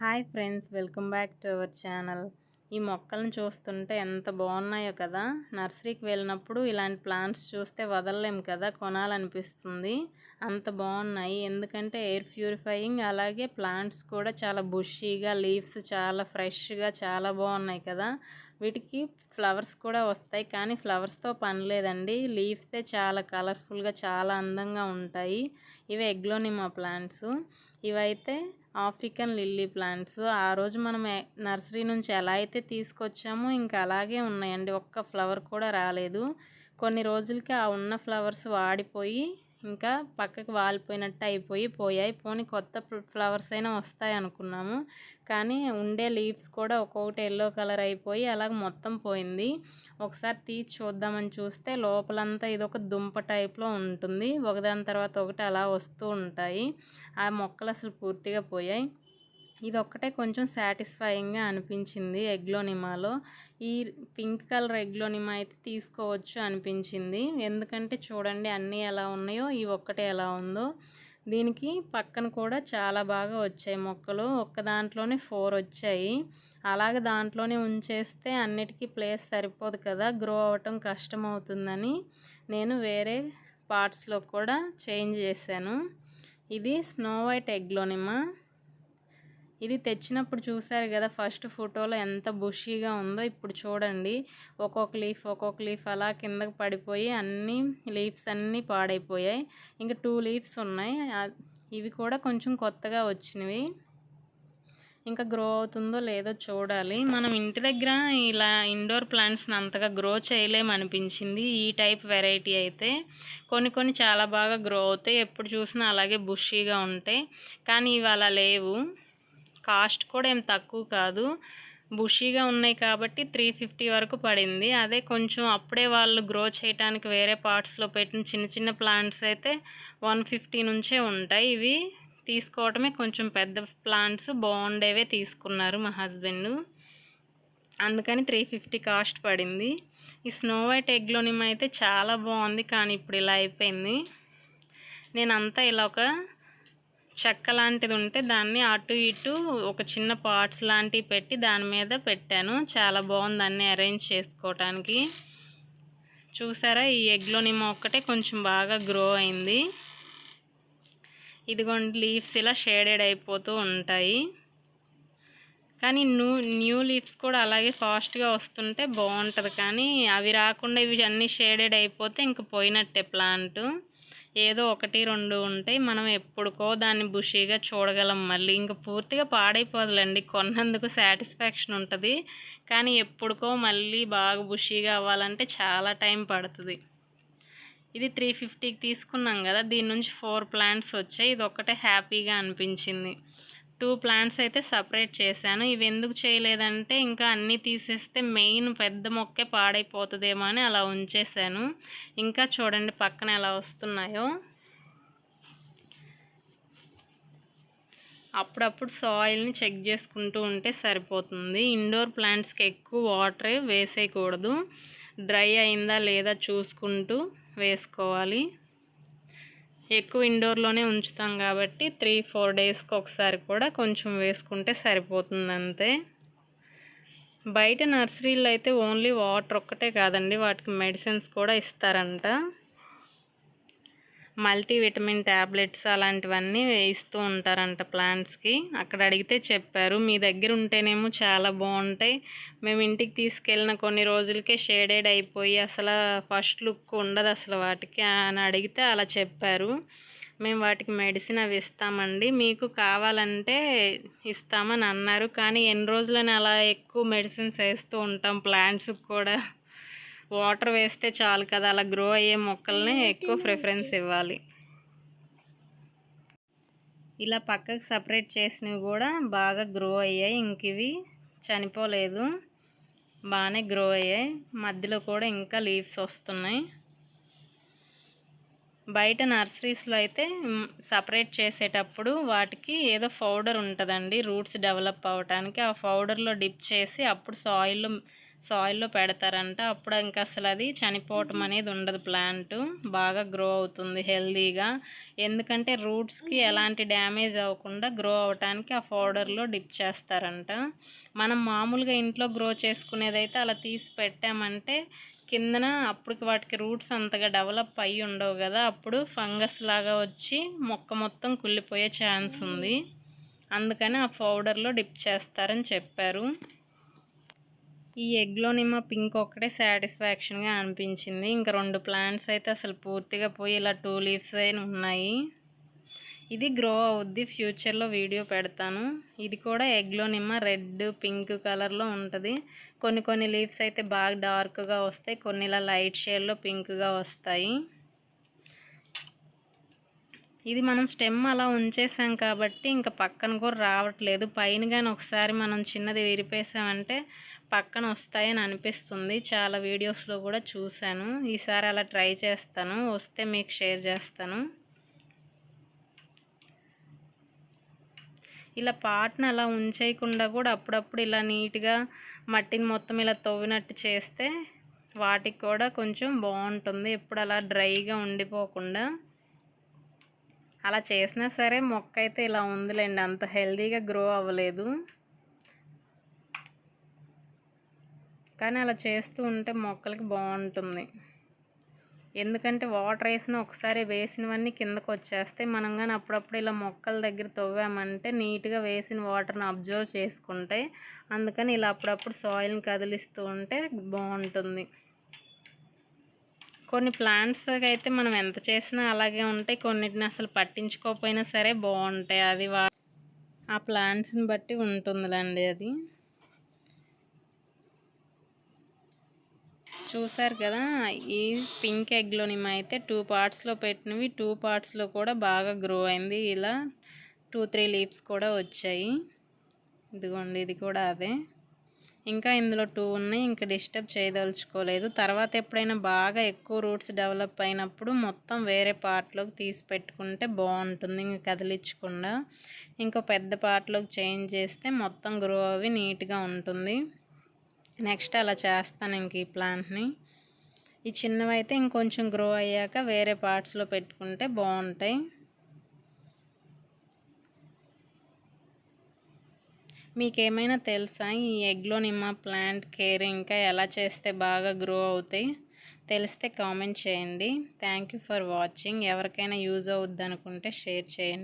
Hi friends, welcome back to our channel. ఈ మొక్కలను చూస్తుంటే ఎంత బాగున్నాయో కదా. నర్సరీకి వెళ్ళినప్పుడు ఇలాంటి ప్లాంట్స్ చూస్తే వదలలేం కదా, కొనాలనిపిస్తుంది. అంత బాగున్నాయి. ఎందుకంటే ఎయిర్ ప్యూరిఫైయింగ్, అలాగే ప్లాంట్స్ కూడా చాలా బుషీగా, లీవ్స్ చాలా ఫ్రెష్గా చాలా బాగున్నాయి కదా. వీటికి ఫ్లవర్స్ కూడా వస్తాయి, కానీ ఫ్లవర్స్తో పని లేదండి. లీవ్సే చాలా కలర్ఫుల్గా చాలా అందంగా ఉంటాయి. ఇవి ఎగ్లోనిమా ప్లాంట్స్. ఇవైతే ఆఫ్రికన్ లిల్లీ ప్లాంట్స్. ఆ రోజు మనం నర్సరీ నుంచి ఎలా అయితే తీసుకొచ్చామో ఇంకా అలాగే ఉన్నాయండి. ఒక్క ఫ్లవర్ కూడా రాలేదు. కొన్ని రోజులకి ఆ ఉన్న ఫ్లవర్స్ వాడిపోయి ఇంకా పక్కకు వాలిపోయినట్టు పోయాయి. పోనీ కొత్త ఫ్లవర్స్ అయినా వస్తాయి అనుకున్నాము, కానీ ఉండే లీవ్స్ కూడా ఒక్కొక్కటి ఎల్లో కలర్ అయిపోయి అలాగ మొత్తం పోయింది. ఒకసారి తీసి చూద్దామని చూస్తే లోపలంతా ఇదొక దుంప టైప్లో ఉంటుంది. ఒకదాని తర్వాత ఒకటి అలా వస్తూ ఉంటాయి. ఆ మొక్కలు అసలు పూర్తిగా పోయాయి. ఇది ఒక్కటే కొంచెం సాటిస్ఫైయింగ్గా అనిపించింది ఎగ్లోనిమాలో. ఈ పింక్ కలర్ ఎగ్లోనిమా అయితే తీసుకోవచ్చు అనిపించింది. ఎందుకంటే చూడండి అన్నీ ఎలా ఉన్నాయో, ఈ ఒక్కటే ఎలా ఉందో. దీనికి పక్కన కూడా చాలా బాగా వచ్చాయి మొక్కలు. ఒక్క దాంట్లోనే 4 వచ్చాయి. అలాగే దాంట్లోనే ఉంచేస్తే అన్నిటికీ ప్లేస్ సరిపోదు కదా, గ్రో అవ్వటం కష్టం అవుతుందని నేను వేరే పార్ట్స్లో కూడా చేంజ్ చేశాను. ఇది స్నో వైట్ ఎగ్లోనిమా. ఇది తెచ్చినప్పుడు చూసారు కదా, ఫస్ట్ ఫోటోలో ఎంత బుషీగా ఉందో. ఇప్పుడు చూడండి ఒక్కొక్క లీఫ్ అలా కిందకి పడిపోయి అన్ని లీవ్స్ అన్నీ పాడైపోయాయి. ఇంకా 2 లీవ్స్ ఉన్నాయి. ఇవి కూడా కొంచెం కొత్తగా వచ్చినవి. ఇంకా గ్రో అవుతుందో లేదో చూడాలి. మనం ఇంటి దగ్గర ఇలా ఇండోర్ ప్లాంట్స్ని అంతగా గ్రో చేయలేమనిపించింది. ఈ టైప్ వెరైటీ అయితే కొన్ని చాలా బాగా గ్రో అవుతాయి. ఎప్పుడు చూసినా అలాగే బుషీగా ఉంటాయి, కానీ ఇవి అలా లేవు. కాస్ట్ కూడా ఏం తక్కువ కాదు. బుషీగా ఉన్నాయి కాబట్టి 350 వరకు పడింది. అదే కొంచెం అప్పుడే వాళ్ళు గ్రో చేయడానికి వేరే పార్ట్స్లో పెట్టిన చిన్న చిన్న ప్లాంట్స్ అయితే 150 నుంచే ఉంటాయి. ఇవి తీసుకోవటమే కొంచెం పెద్ద ప్లాంట్స్, బాగుండేవే తీసుకున్నారు మా హస్బెండ్. అందుకని 350 కాస్ట్ పడింది. ఈ స్నో వైట్ ఎగ్లోనిమా అయితే చాలా బాగుంది, కానీ ఇప్పుడు ఇలా అయిపోయింది. నేనంతా ఇలా ఒక చెక్క లాంటిది ఉంటే దాన్ని అటు ఇటు ఒక చిన్న పార్ట్స్ లాంటివి పెట్టి దాని మీద పెట్టాను. చాలా బాగుంది అన్నీ అరేంజ్ చేసుకోవటానికి. చూసారా, ఈ ఎగ్లోనిమా ఒక్కటే కొంచెం బాగా గ్రో అయింది. ఇదిగోండి లీవ్స్ ఇలా షేడెడ్ అయిపోతూ ఉంటాయి, కానీ న్యూ లీవ్స్ కూడా అలాగే ఫాస్ట్గా వస్తుంటే బాగుంటుంది. కానీ అవి రాకుండా ఇవి అన్నీ షేడెడ్ అయిపోతే ఇంక పోయినట్టే ప్లాంట్. ఏదో 1, 2 ఉంటాయి. మనం ఎప్పుడుకో దాన్ని బుషీగా చూడగలం. మళ్ళీ ఇంకా పూర్తిగా పాడైపోదులండి. కొన్నందుకు సాటిస్ఫాక్షన్ ఉంటుంది, కానీ ఎప్పుడుకో మళ్ళీ బాగా బుషీగా అవ్వాలంటే చాలా టైం పడుతుంది. ఇది 350కి తీసుకున్నాం కదా, దీని నుంచి 4 ప్లాంట్స్ వచ్చాయి. ఇది ఒక్కటే హ్యాపీగా అనిపించింది. 2 ప్లాంట్స్ అయితే సపరేట్ చేశాను. ఇవి ఎందుకు చేయలేదంటే ఇంకా అన్నీ తీసేస్తే మెయిన్ పెద్ద మొక్కే పాడైపోతుందేమో అని అలా ఉంచేసాను. ఇంకా చూడండి పక్కన ఎలా వస్తున్నాయో. అప్పుడప్పుడు సాయిల్ని చెక్ చేసుకుంటూ ఉంటే సరిపోతుంది. ఇండోర్ ప్లాంట్స్కి ఎక్కువ వాటర్ వేసేయకూడదు. డ్రై అయిందా లేదా చూసుకుంటూ వేసుకోవాలి. ఎక్కువ ఇండోర్లోనే ఉంచుతాం కాబట్టి 3-4 డేస్కి ఒకసారి కూడా కొంచెం వేసుకుంటే సరిపోతుంది అంతే. బయట నర్సరీలో అయితే ఓన్లీ వాటర్ ఒక్కటే కాదండి, వాటికి మెడిసిన్స్ కూడా ఇస్తారంట. మల్టీవిటమిన్ ట్యాబ్లెట్స్ అలాంటివన్నీ ఇస్తూ ఉంటారంట ప్లాంట్స్కి. అక్కడ అడిగితే చెప్పారు, మీ దగ్గర ఉంటేనేమో చాలా బాగుంటాయి, మేము ఇంటికి తీసుకెళ్ళిన కొన్ని రోజులకే షేడెడ్ అయిపోయి అసలు ఫస్ట్ లుక్ ఉండదు అసలు వాటికి అని అడిగితే అలా చెప్పారు. మేము వాటికి మెడిసిన్ అవి ఇస్తామండి, మీకు కావాలంటే ఇస్తామని అన్నారు. కానీ ఎన్ని రోజులని అలా ఎక్కువ మెడిసిన్స్ వేస్తూ ఉంటాం ప్లాంట్స్కి కూడా. వాటర్ వేస్తే చాలు కదా, అలా గ్రో అయ్యే మొక్కల్ని ఎక్కువ ప్రిఫరెన్స్ ఇవ్వాలి. ఇలా పక్కకు సపరేట్ చేసినవి కూడా బాగా గ్రో అయ్యాయి. ఇంక ఇవి చనిపోలేదు, బాగానే గ్రో అయ్యాయి. మధ్యలో కూడా ఇంకా లీవ్స్ వస్తున్నాయి. బయట నర్సరీస్లో అయితే సపరేట్ చేసేటప్పుడు వాటికి ఏదో పౌడర్ ఉంటుందండి రూట్స్ డెవలప్ అవ్వటానికి. ఆ పౌడర్లో డిప్ చేసి అప్పుడు సాయిల్లో పెడతారంట. అప్పుడు ఇంకా అసలు అది చనిపోవటం అనేది ఉండదు, ప్లాంట్ బాగా గ్రో అవుతుంది హెల్దీగా. ఎందుకంటే రూట్స్కి ఎలాంటి డ్యామేజ్ అవ్వకుండా గ్రో అవ్వటానికి ఆ పౌడర్లో డిప్ చేస్తారంట. మనం మామూలుగా ఇంట్లో గ్రో చేసుకునేదైతే అలా తీసి పెట్టామంటే కిందన అప్పటికి వాటికి రూట్స్ అంతగా డెవలప్ అయ్యి ఉండవు కదా, అప్పుడు ఫంగస్ లాగా వచ్చి మొక్క మొత్తం కుళ్ళిపోయే ఛాన్స్ ఉంది. అందుకని ఆ పౌడర్లో డిప్ చేస్తారని చెప్పారు. ఈ ఎగ్లోనిమా పింక్ ఒక్కటే సాటిస్ఫాక్షన్గా అనిపించింది. ఇంకా 2 ప్లాంట్స్ అయితే అసలు పూర్తిగా పోయి ఇలా 2 లీవ్స్ అయిన ఉన్నాయి. ఇది గ్రో అవుద్ది, ఫ్యూచర్లో వీడియో పెడతాను. ఇది కూడా ఎగ్లోనిమా రెడ్ పింక్ కలర్లో ఉంటుంది. కొన్ని లీవ్స్ అయితే బాగా డార్క్గా వస్తాయి, కొన్ని ఇలా లైట్ షేడ్లో పింక్గా వస్తాయి. ఇది మనం స్టెమ్ అలా ఉంచేసాం కాబట్టి ఇంకా పక్కన కూడా రావట్లేదు. పైన కానీ ఒకసారి మనం చిన్నది విరిపేసామంటే పక్కన వస్తాయని అనిపిస్తుంది. చాలా వీడియోస్లో కూడా చూశాను. ఈసారి అలా ట్రై చేస్తాను, వస్తే మీకు షేర్ చేస్తాను. ఇలా పాట్ని అలా ఉంచేయకుండా కూడా అప్పుడప్పుడు ఇలా నీట్గా మట్టిని మొత్తం ఇలా తవ్వినట్టు చేస్తే వాటికి కూడా కొంచెం బాగుంటుంది. ఎప్పుడు అలా డ్రైగా ఉండిపోకుండా అలా చేసినా సరే మొక్క అయితే ఇలా ఉందిలేండి, అంత హెల్దీగా గ్రో అవ్వలేదు. కానీ అలా చేస్తూ ఉంటే మొక్కలకి బాగుంటుంది. ఎందుకంటే వాటర్ వేసిన ఒకసారి వేసినవన్నీ కిందకు వచ్చేస్తాయి. మనం కానీ అప్పుడప్పుడు ఇలా మొక్కల దగ్గర తవ్వామంటే నీట్గా వేసిన వాటర్ని అబ్జర్వ్ చేసుకుంటాయి. అందుకని ఇలా అప్పుడప్పుడు సాయిల్ని కదిలిస్తూ ఉంటే బాగుంటుంది. కొన్ని ప్లాంట్స్కి అయితే మనం ఎంత చేసినా అలాగే ఉంటాయి, కొన్నిటిని అసలు పట్టించుకోకపోయినా సరే బాగుంటాయి. అది ఆ ప్లాంట్స్ని బట్టి ఉంటుందిలేండి. అది చూసారు కదా, ఈ పింక్ ఎగ్లోనిమా అయితే 2 పార్ట్స్లో పెట్టినవి 2 పార్ట్స్లో కూడా బాగా గ్రో అయింది. ఇలా 2-3 లీవ్స్ కూడా వచ్చాయి. ఇదిగోండి, ఇది కూడా అదే. ఇంకా ఇందులో 2 ఉన్నాయి, ఇంకా డిస్టర్బ్ చేయదలుచుకోలేదు. తర్వాత ఎప్పుడైనా బాగా ఎక్కువ రూట్స్ డెవలప్ అయినప్పుడు మొత్తం వేరే పార్ట్లోకి తీసి పెట్టుకుంటే బాగుంటుంది, ఇంకా కదిలించకుండా. ఇంకో పెద్ద పార్ట్లోకి చేంజ్ చేస్తే మొత్తం గ్రో అవి నీట్గా ఉంటుంది. నెక్స్ట్ అలా చేస్తాను ఇంక ఈ ప్లాంట్ని. ఈ చిన్నవైతే ఇంకొంచెం గ్రో అయ్యాక వేరే పార్ట్స్లో పెట్టుకుంటే బాగుంటాయి. మీకేమైనా తెలుసా ఈ ఎగ్లోనిమా ప్లాంట్ కేర్ ఇంకా ఎలా చేస్తే బాగా గ్రో అవుతాయి? తెలిస్తే కామెంట్ చేయండి. Thank you for watching. ఎవరికైనా యూజ్ అవుద్ది అనుకుంటే షేర్ చేయండి.